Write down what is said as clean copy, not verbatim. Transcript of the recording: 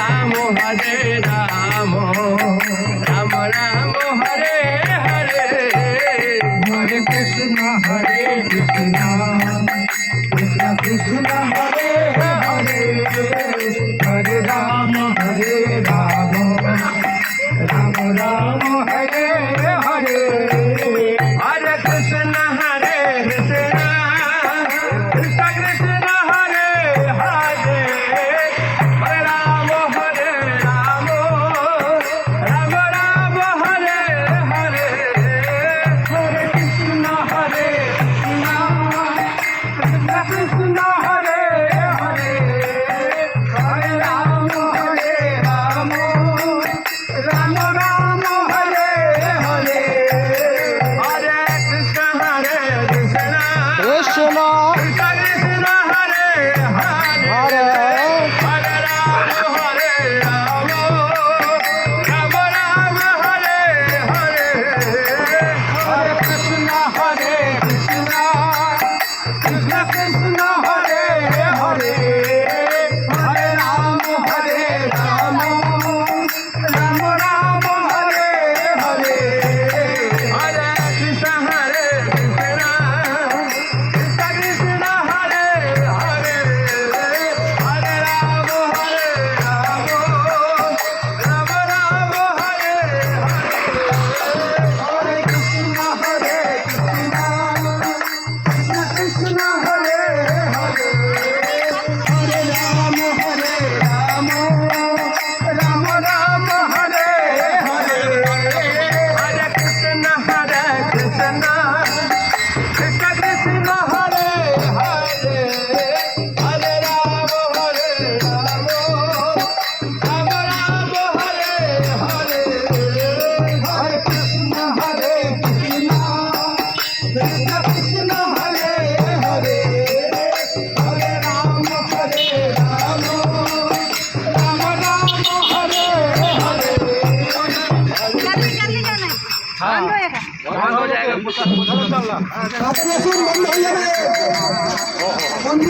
राम हरे राम राम राम हरे हरे हरे कृष्ण कृष्ण कृष्ण हरे हरे हरे राम राम राम हरे हरे हरे कृष्ण कृष्ण कृष्ण हरे हरे हरे राम राम राम हरे हरे हरे कृष्ण कृष्ण कृष्ण हरे हरे हरे राम राम राम हरे हरे हरे कृष्ण कृष्ण कृष्ण कृष्ण हरे हरे हरे राम राम राम हरे हरे हरे कृष्ण कृष्ण कृष्ण हरे हरे हरे राम राम राम हरे हरे हरे कृष्ण कृष्ण कृष्ण हरे हरे हरे राम राम राम हरे हरे कृष्ण कृष्ण हरे हरे हरे राम राम राम हरे हरे हरे कृष्ण कृष्ण कृष्ण हरे हरे हरे राम राम राम हरे हरे हरे कृष्ण कृष्ण हरे हरे हरे राम राम हरे हरे जल्दी जल्दी जाना है बंद होएगा बंद हो जाएगा बंद हो जाए